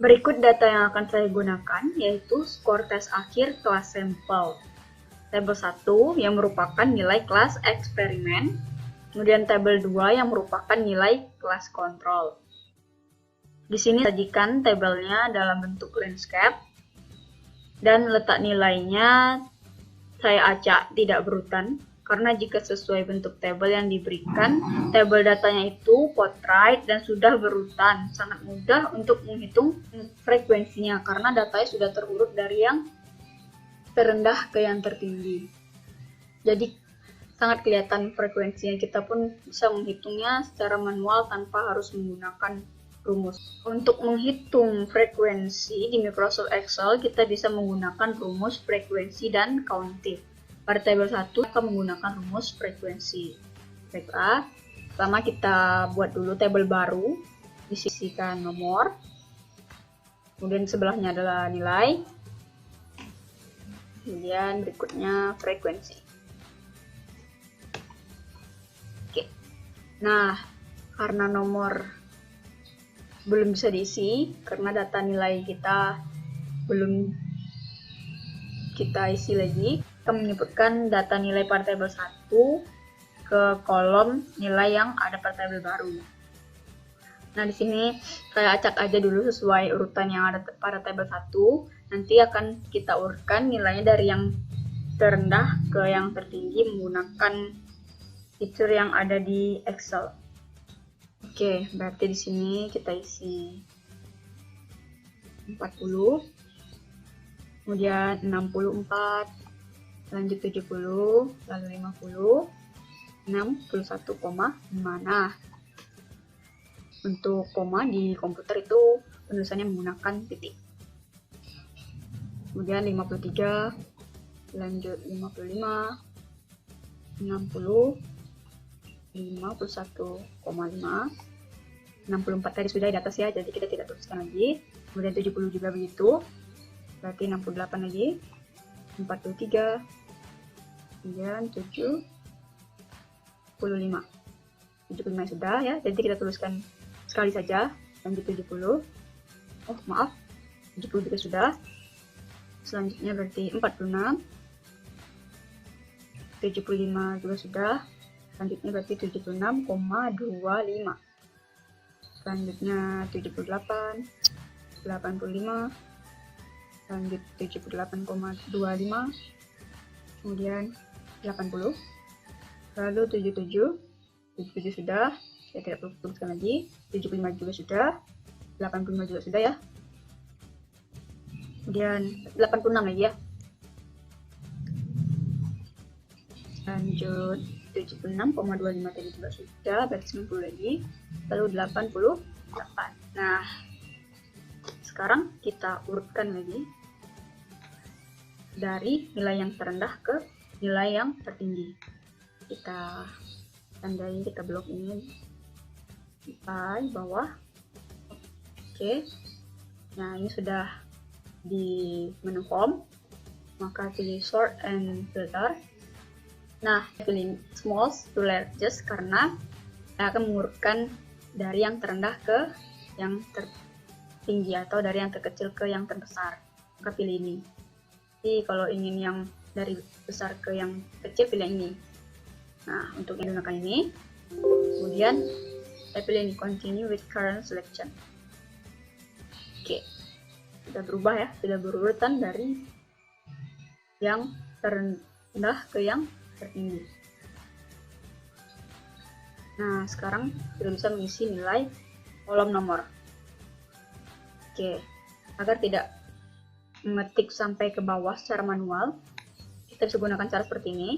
Berikut data yang akan saya gunakan, yaitu skor tes akhir kelas sampel. Tabel 1 yang merupakan nilai kelas eksperimen, kemudian tabel 2 yang merupakan nilai kelas kontrol. Di sini sajikan tabelnya dalam bentuk landscape, dan letak nilainya saya acak tidak berurutan, karena jika sesuai bentuk tabel yang diberikan, tabel datanya itu portrait dan sudah berurutan. Sangat mudah untuk menghitung frekuensinya, karena datanya sudah terurut dari yang terendah ke yang tertinggi. Jadi sangat kelihatan frekuensinya, kita pun bisa menghitungnya secara manual tanpa harus menggunakan rumus. Untuk menghitung frekuensi di Microsoft Excel, kita bisa menggunakan rumus frekuensi dan countif. Pada tabel 1 akan menggunakan rumus frekuensi. Baiklah, pertama kita buat dulu tabel baru, disisikan nomor, kemudian sebelahnya adalah nilai, kemudian berikutnya frekuensi. Oke. Nah, karena nomor belum bisa diisi karena data nilai kita belum kita isi lagi, kita menyebutkan data nilai pada tabel 1 ke kolom nilai yang ada pada tabel baru. Nah, di sini saya acak aja dulu sesuai urutan yang ada pada tabel 1. Nanti akan kita urutkan nilainya dari yang terendah ke yang tertinggi menggunakan fitur yang ada di Excel. Oke, berarti di sini kita isi 40, kemudian 64, lanjut 70, lalu 50, 61,5. Nah, untuk koma di komputer itu penulisannya menggunakan titik. Kemudian 53, lanjut 55, 60, 51,5, 64 tadi sudah di atas ya, jadi kita tidak tuliskan lagi. Kemudian 70 juga begitu, berarti 68 lagi, 43, kemudian 75 sudah ya, jadi kita tuliskan sekali saja. Lanjut 70, oh maaf, 70 juga sudah. Selanjutnya berarti 46, 75 juga sudah. Selanjutnya berarti 76,25. Selanjutnya 78, 85, lanjut 78,25, kemudian 80, lalu 77 sudah, saya tidak perlu tuliskan lagi. 75 juga sudah, 85 juga sudah ya, kemudian 86 lagi ya, lanjut 76,25 tadi juga sudah, berarti 90 lagi, lalu 88. Nah, sekarang kita urutkan lagi dari nilai yang terendah ke nilai yang tertinggi. Kita tandai, kita blok ini di bawah. Oke, nah ini sudah di menu home, maka pilih sort and filter. Nah, pilih small to largest karena akan mengurutkan dari yang terendah ke yang tertinggi atau dari yang terkecil ke yang terbesar. Maka pilih ini. Jadi kalau ingin yang dari besar ke yang kecil, pilih ini. Nah, untuk menggunakan ini, kemudian saya pilih ini, continue with current selection. Oke, sudah berubah ya, sudah berurutan dari yang terendah ke yang tertinggi. Nah, sekarang sudah bisa mengisi nilai kolom nomor. Oke, agar tidak mengetik sampai ke bawah secara manual, kita bisa gunakan cara seperti ini.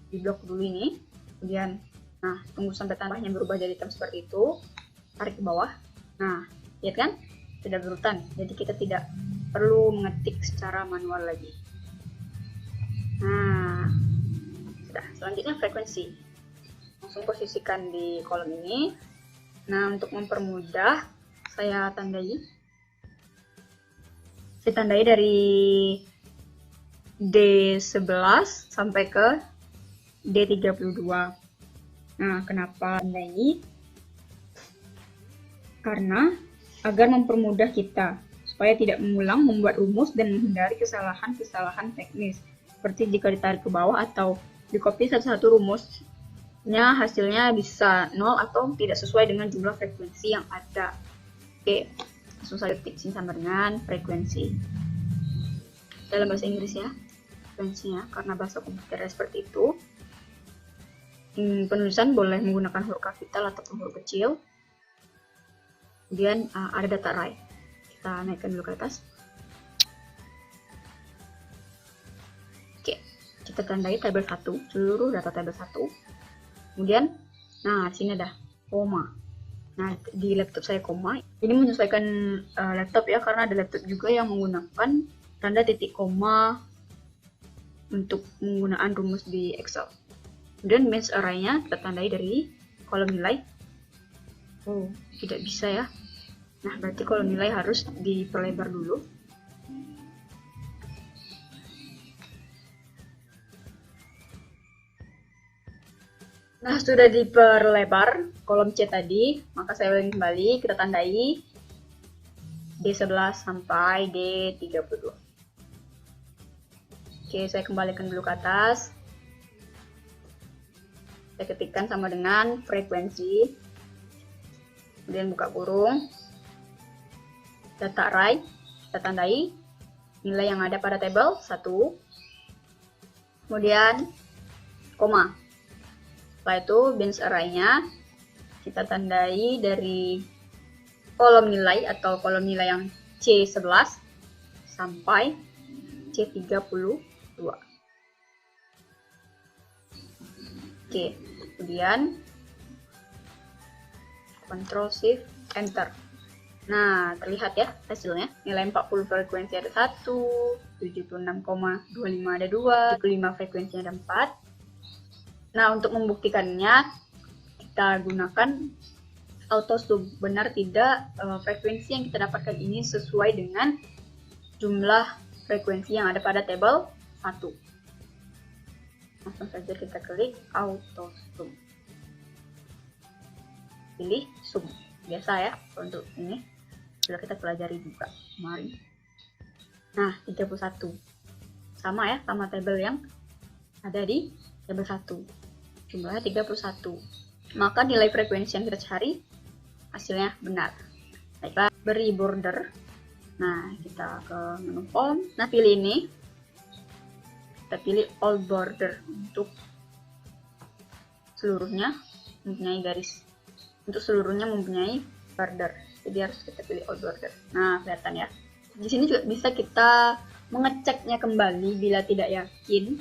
Di blok dulu ini, kemudian nah, tunggu sampai tambahnya berubah jadi hitam seperti itu, tarik ke bawah. Nah, lihat kan? Sudah berurutan, jadi kita tidak perlu mengetik secara manual lagi. Nah, sudah. Selanjutnya frekuensi. Langsung posisikan di kolom ini. Nah, untuk mempermudah, saya tandai. Saya tandai dari D11 sampai ke D32. Nah, kenapa tandai? Karena agar mempermudah kita supaya tidak mengulang membuat rumus dan menghindari kesalahan-kesalahan teknis. Seperti jika ditarik ke bawah atau dikopi satu-satu rumusnya, hasilnya bisa 0 atau tidak sesuai dengan jumlah frekuensi yang ada. Oke, langsung saja ketik sini sama dengan frekuensi. Dalam bahasa Inggris ya, frekuensinya, karena bahasa komputernya seperti itu. Penulisan boleh menggunakan huruf kapital ataupun huruf kecil. Kemudian ada data array. Kita naikkan dulu ke atas. Oke, kita tandai tabel 1, seluruh data tabel 1. Kemudian, nah di sini ada koma. Nah, di laptop saya koma. Ini menyesuaikan laptop ya, karena ada laptop juga yang menggunakan tanda titik koma untuk penggunaan rumus di Excel. Kemudian means array-nya kita tandai dari kolom nilai. Oh, tidak bisa ya. Nah, berarti kolom nilai harus diperlebar dulu. Nah, sudah diperlebar kolom C tadi, maka saya ulangi kembali, kita tandai D11 sampai D32. Oke, saya kembalikan dulu ke atas. Saya ketikkan sama dengan frekuensi. Kemudian buka kurung. Data array, kita tandai nilai yang ada pada tabel 1. Kemudian koma. Setelah itu bench array-nya kita tandai dari kolom nilai atau kolom nilai yang C11 sampai C32. Oke, kemudian Ctrl Shift Enter. Nah, terlihat ya hasilnya. Nilai 40 frekuensi ada 1, 76,25 ada 2, 75 frekuensinya ada 4. Nah, untuk membuktikannya, kita gunakan AutoSum. Benar tidak frekuensi yang kita dapatkan ini sesuai dengan jumlah frekuensi yang ada pada tabel 1. Langsung saja kita klik AutoSum. Pilih sum. Biasa ya untuk ini. Sudah kita pelajari juga kemarin. Nah, 31. Sama ya, sama tabel yang ada di tabel 1. Jumlahnya 31. Maka nilai frekuensi yang kita cari hasilnya benar. Baiklah, beri border. Nah, kita ke menu home. Nah, pilih ini. Kita pilih all border untuk seluruhnya mempunyai garis. Untuk seluruhnya mempunyai border. Jadi harus kita pilih all border. Nah, kelihatan ya. Di sini juga bisa kita mengeceknya kembali bila tidak yakin.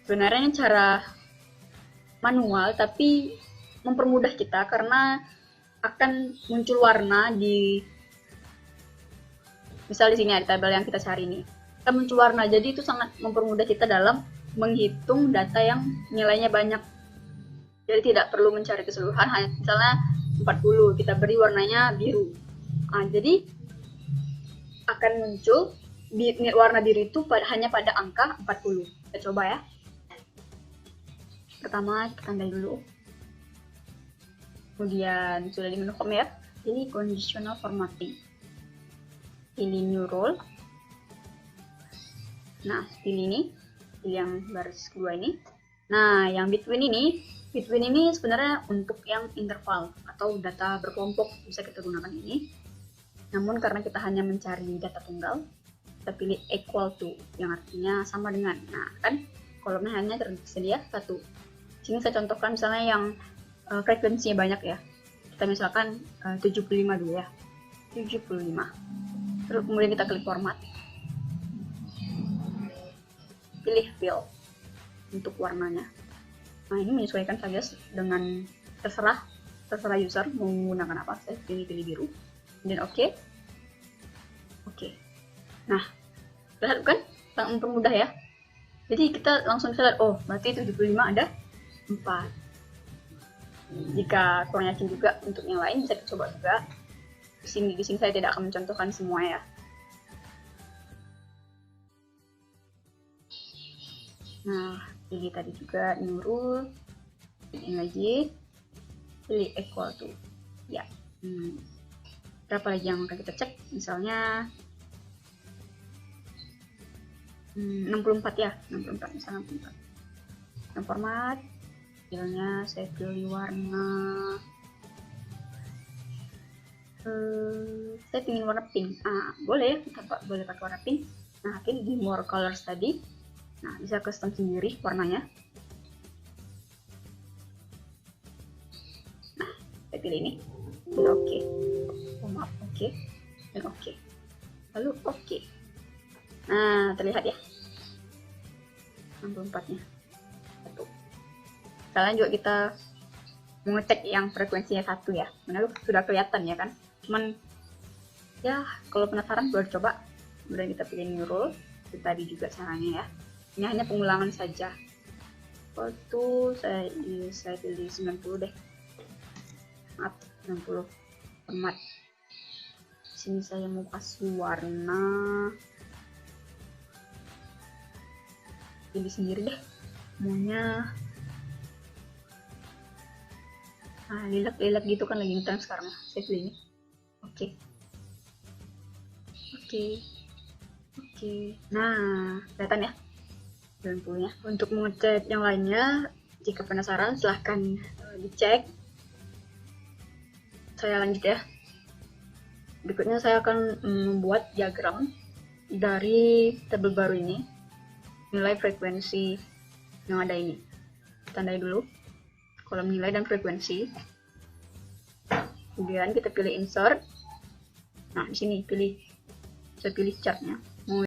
Sebenarnya ini cara manual, tapi mempermudah kita karena akan muncul warna di, misal di sini ada tabel yang kita cari nih, akan muncul warna. Jadi itu sangat mempermudah kita dalam menghitung data yang nilainya banyak. Jadi tidak perlu mencari keseluruhan, hanya misalnya 40, kita beri warnanya biru. Nah, jadi akan muncul warna biru itu hanya pada angka 40. Kita coba ya. Pertama kita tandai dulu. Kemudian sudah di menu home ya. Ini conditional formatting. Pilih new role. Nah, pilih ini. Pilih yang baris kedua ini. Nah, yang between ini sebenarnya untuk yang interval atau data berkelompok, bisa kita gunakan ini. Namun karena kita hanya mencari data tunggal, kita pilih equal to, yang artinya sama dengan. Nah, kan kolomnya hanya tersedia 1. Sini saya contohkan misalnya yang frekuensinya banyak ya. Kita misalkan 75 dulu ya. 75. Terus kemudian kita klik format. Pilih fill untuk warnanya. Nah, ini menyesuaikan saja dengan terserah user mau menggunakan apa. Saya pilih biru. Dan oke. Nah, lihat kan sangat mempermudah ya. Jadi kita langsung bisa lihat, oh berarti 75 ada 4. Jika kurang yakin juga untuk yang lain bisa dicoba juga. Di sini saya tidak akan mencontohkan semua ya. Nah, pilih tadi juga new rule, pilih lagi, pilih equal to, ya. Berapa lagi yang akan kita cek? Misalnya 64 ya, 64 misalnya 64. Yang format, filenya saya pilih warna, saya ingin warna pink. Boleh, kita boleh pakai warna pink. Nah, ini di more colors tadi. Nah, bisa custom sendiri warnanya. Nah, saya pilih ini. Dan oke. Oh, maaf, oke. Dan oke. Lalu oke. Nah, terlihat ya. 64-nya. Satu. Kalian juga kita mengecek yang frekuensinya 1 ya. Mana sudah kelihatan ya kan. Cuman ya kalau penasaran boleh coba. Kemudian kita pilih new rule. Itu tadi juga caranya ya. Ini hanya pengulangan saja. Waktu saya pilih 90 deh. Maaf, 90 format. Sini saya mau kasih warna. Pilih sendiri deh. Maunya lilat-lilat gitu kan lagi ngetren sekarang. Saya pilih ini. Oke. Nah, kelihatan ya 90-nya. Untuk mengecek yang lainnya, jika penasaran silahkan dicek. Saya lanjut ya. Berikutnya saya akan membuat diagram dari tabel baru ini. Nilai frekuensi yang ada ini. Tandai dulu kolom nilai dan frekuensi. Kemudian kita pilih insert. Nah, di sini saya pilih chartnya.